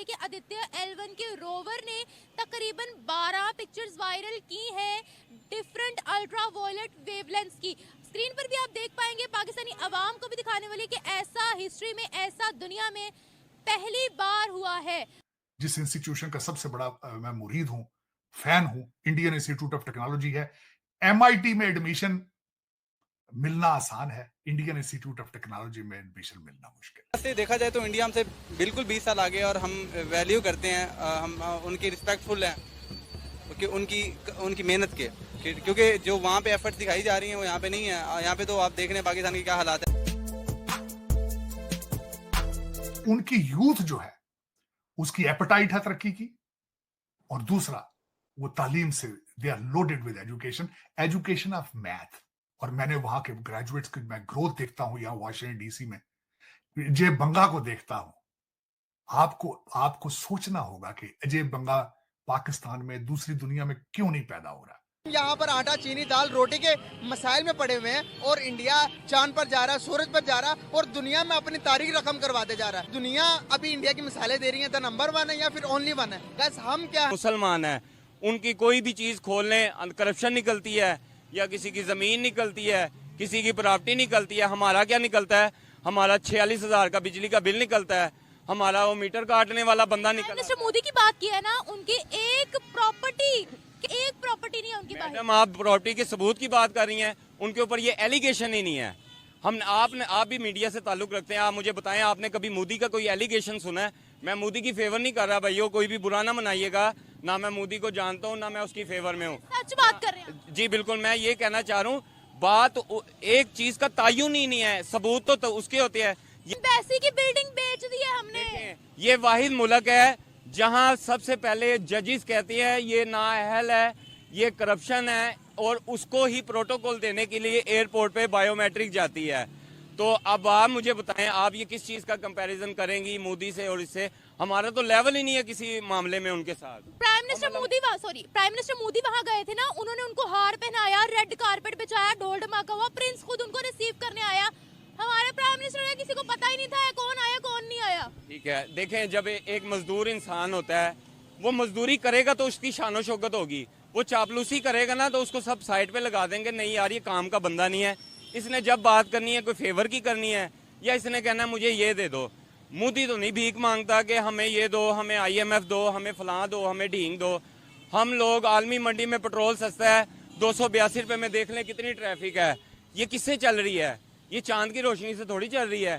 है कि आदित्य L1 के रोवर ने तकरीबन 12 पिक्चर्स वायरल की हैं डिफरेंट अल्ट्रा वायलेट वेवलेंथ्स की। स्क्रीन पर भी आप देख पाएंगे, पाकिस्तानी अवाम को भी दिखाने वाली कि ऐसा हिस्ट्री में, ऐसा दुनिया में पहली बार हुआ है। जिस इंस्टीट्यूशन का सबसे बड़ा मैं मुरीद हूं, फैन हूं, इंडियन इंस्टीट्यूट ऑफ टेक्नोलॉजी है। MIT में एडमिशन मिलना आसान है, इंडियन इंस्टीट्यूट ऑफ टेक्नोलॉजी में एडमिशन मिलना मुश्किल से देखा जाए तो इंडिया हमसे बिल्कुल 20 साल आगे और हम वैल्यू करते हैं, हम उनकी रिस्पेक्टफुल हैं कि उनकी मेहनत के, क्योंकि जो वहाँ पे एफर्ट्स दिखाई जा रही हैं वो यहाँ पे नहीं है। यहाँ पे तो आप देख रहे हैं पाकिस्तान की क्या हालात है। उनकी यूथ जो है उसकी एपेटाइट है तरक्की की, और दूसरा वो तालीम से they are loaded with education of math. और मैंने वहां के ग्रेजुएट्स की मैं ग्रोथ देखता हूं, यहाँ वाशिंगटन DC में अजय बंगा को देखता हूं। आपको सोचना होगा कि अजय बंगा पाकिस्तान में, दूसरी दुनिया में क्यों नहीं पैदा हो रहा। यहाँ पर आटा, चीनी, दाल, रोटी के मसाइल में पड़े हुए हैं और इंडिया चांद पर जा रहा है, सूरज पर जा रहा है और दुनिया में अपनी तारीख रकम करवाते जा रहा है। दुनिया अभी इंडिया की मिसाइलें दे रही है, द नंबर 1 है या फिर ओनली 1 है। गैस हम क्या मुसलमान है, उनकी कोई भी चीज खोलने करप्शन निकलती है, या किसी की जमीन निकलती है, किसी की प्रॉपर्टी निकलती है। हमारा क्या निकलता है? हमारा 46,000 का बिजली का बिल निकलता है, हमारा वो मीटर काटने वाला बंदा निकलता है। मिस्टर मोदी की बात की है ना, उनकी एक प्रॉपर्टी नहीं है उनकी। मैडम, आप प्रॉपर्टी के सबूत की बात कर रही हैं, उनके ऊपर ये एलिगेशन ही नहीं है। आप भी मीडिया से ताल्लुक रखते हैं, आप मुझे बताएं, आपने कभी मोदी का कोई एलिगेशन सुना है? मैं मोदी की फेवर नहीं कर रहा भाइयों, कोई भी बुरा ना मनाइएगा, ना मैं मोदी को जानता हूँ ना मैं उसकी फेवर में हूँ। सच बात कर रहे हैं जी बिल्कुल, मैं ये कहना चाह रहा हूँ, बात एक चीज का तायुन ही नहीं है, सबूत तो उसके होते हैं। एम्बेसी की बिल्डिंग बेच दी है हमने। ये वाहिद मुल्क है जहां सबसे पहले जजेस कहते हैं ये नाअहल है, ये करप्शन है, और उसको ही प्रोटोकॉल देने के लिए एयरपोर्ट पे बायोमेट्रिक जाती है। तो अब आप मुझे बताएं, आप ये किस चीज का कंपैरिजन करेंगी मोदी से और इससे? हमारा तो लेवल ही नहीं है किसी मामले में उनके साथ। प्राइम मिनिस्टर मोदी वहाँ गए थे ना, उन्होंने उनको हार पहनाया, रेड कारपेट बिछाया, ढोल ढमाका हुआ, प्रिंस खुद उनको रिसीव करने आया। हमारे प्राइम मिनिस्टर का किसी को पता ही नहीं था कौन आया कौन नहीं आया। ठीक है, देखें, जब एक मजदूर इंसान होता है, वो मजदूरी करेगा तो उसकी शानो शौकत होगी। वो चापलूसी करेगा ना तो उसको सब साइड पे लगा देंगे, नहीं यार ये काम का बंदा नहीं है। इसने जब बात करनी है, कोई फेवर की करनी है, या इसने कहना है मुझे ये दे दो। मोदी तो नहीं भीख मांगता कि हमें ये दो, हमें IMF दो, हमें फलां दो, हमें ढींग दो। हम लोग आलमी मंडी में पेट्रोल सस्ता है, 282 रुपये में देख लें कितनी ट्रैफिक है। ये किससे चल रही है? ये चांद की रोशनी से थोड़ी चल रही है।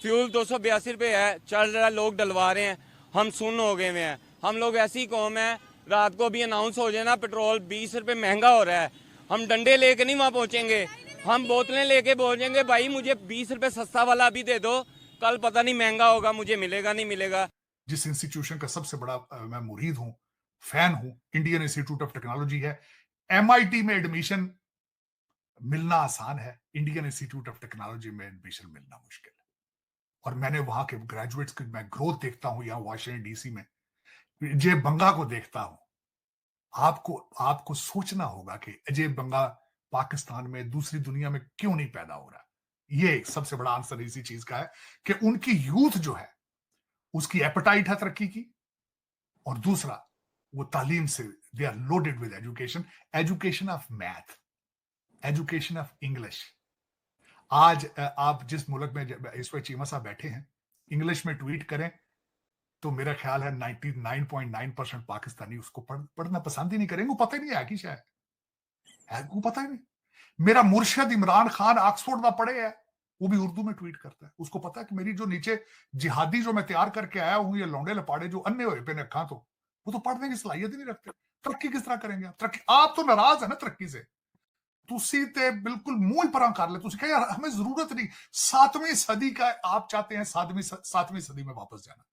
फ्यूल 282 रुपये है, चल रहा है, लोग डलवा रहे हैं, हम सुन्न हो गए हैं। हम लोग ऐसी कौम है, रात को भी अनाउंस हो जाए ना पेट्रोल 20 रुपये महंगा हो रहा है, हम डंडे लेके नहीं वहाँ पहुँचेंगे, हम बोतलें लेके बोलेंगे भाई मुझे 20 रुपये सस्ता वाला अभी दे दो, कल पता नहीं महंगा होगा, मुझे मिलेगा नहीं मिलेगा। जिस इंस्टीट्यूशन का सबसे बड़ा मैं मुरीद हूं, फैन हूं, इंडियन इंस्टीट्यूट ऑफ टेक्नोलॉजी है। MIT में एडमिशन मिलना आसान है, इंडियन इंस्टीट्यूट ऑफ टेक्नोलॉजी में एडमिशन मिलना मुश्किल है। और मैंने वहां के ग्रेजुएट्स की मैं ग्रोथ देखता हूं, यहाँ वाशिंगटन DC में अजय बंगा को देखता हूं। आपको सोचना होगा कि अजय बंगा पाकिस्तान में, दूसरी दुनिया में क्यों नहीं पैदा हो रहा। ये सबसे बड़ा आंसर इसी चीज का है कि उनकी यूथ जो है उसकी एपेटाइट है तरक्की की, और दूसरा वो तालीम से they are loaded with education of math, education of English. आज आप जिस मुल्क में इस वक्त चीमा साहब बैठे हैं, इंग्लिश में ट्वीट करें तो मेरा ख्याल है 99.9% पाकिस्तानी उसको पढ़ना पसंद ही नहीं करेंगे। वो पता ही नहीं है कि शायद है, वो पता ही नहीं। मेरा मुर्शिद इमरान खान ऑक्सफोर्ड में पढ़े है, वो भी उर्दू में ट्वीट करता है। उसको पता है कि मेरी जो नीचे जिहादी जो मैं तैयार करके आया हूं, ये लौंडे लपाड़े जो अन्य हुए पे अखा, तो वो तो पढ़ने की सलाहियत ही नहीं रखते। तरक्की किस तरह करेंगे आप? तरक्की, आप तो नाराज है ना तरक्की से, तुसी ते बिल्कुल मुंह पर कर ले। तुसी कहे यार हमें जरूरत नहीं, 7वीं सदी का आप चाहते हैं 7वीं सदी में वापस जाना।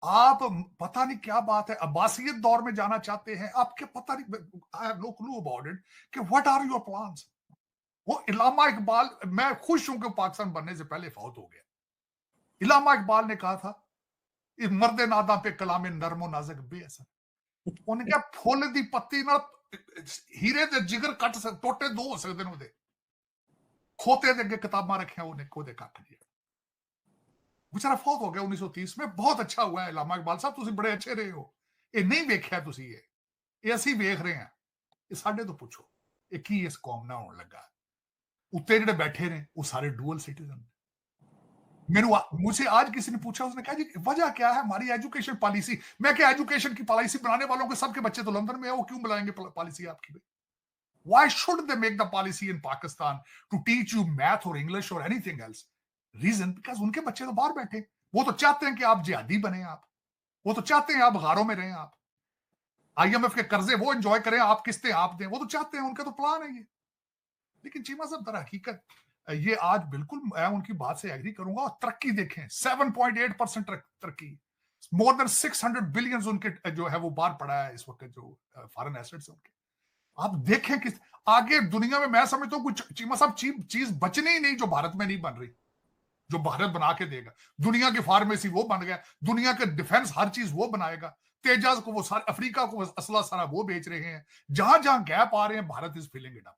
आप पता नहीं क्या बात है, अब्बासियत दौर में जाना चाहते हैं। आपके पता नहीं, I have no clue about it कि व्हाट आर योर प्लान्स। वो इलामा इकबाल, मैं खुश हूं कि पाकिस्तान बनने से पहले फौत हो गया। इलामा इकबाल ने कहा था, इस मर्द नादा पे कलाम नरमो नाजक बेअसर। उन्हें क्या फुल दी पत्ती ना हीरे दे जिगर कट टोटे दो हो सकते ने, खोते दे अगे किताबां रखियां, उन्हें कोदे कख नहीं। बेचारा फौत हो गया 1930 में। बहुत अच्छा हुआ है लामा इकबाल साहब, ਤੁਸੀਂ ਬੜੇ ਅੱਛੇ ਰਹੇ ਹੋ। ਇਹ ਨਹੀਂ ਵੇਖਿਆ ਤੁਸੀਂ, ਇਹ ਅਸੀਂ ਵੇਖ ਰਹੇ ਹਾਂ। ਇਹ ਸਾਡੇ ਤੋਂ ਪੁੱਛੋ ਇਹ ਕੀ ਇਸ ਕੌਮ ਨਾਲ ਹੋਣ ਲੱਗਾ। ਉੱਤੇ ਜਿਹੜੇ बैठे ਨੇ वो सारे डुअल सिटीजन। मुझसे आज किसी ने पूछा, उसने कहा जी वजह क्या है हमारी एजुकेशन पॉलिसी। मैं क्या, एजुकेशन की पॉलिसी बनाने वालों के सबके बच्चे तो लंदन में है, वो क्यों बुलाएंगे पॉलिसी आपकी? Why should they make the policy in Pakistan to teach you math or English or anything else? Reason because उनके बच्चे तो बाहर बैठे, वो तो चाहते हैं कि आप जिहादी बने, आप वो तो चाहते हैं आप गारों में रहें, आप IMF के कर्जे वो एंजॉय करें, आप किस्तें आप दें, वो तो चाहते हैं, उनका तो प्लान है ये। लेकिन चीमा साहब दर हकीकत ये आज बिल्कुल मैं उनकी बात से एग्री करूंगा। और तरक्की देखें 7.8% तरक्की, मोर देन 600 बिलियन उनके जो है वो बाहर पड़ा है इस वक्त, जो फॉरेन एसेट्स है उनके। आप देखें कि आगे दुनिया में मैं समझता हूं कुछ चीमा साहब चीज बचनी ही नहीं जो भारत में नहीं बन रही, जो भारत बना के देगा। दुनिया की फार्मेसी वो बन गया, दुनिया के डिफेंस हर चीज वो बनाएगा, तेजाज को वो सारे अफ्रीका को असला सारा वो बेच रहे हैं। जहां जहां गैप आ रहे हैं Bharat is filling it up.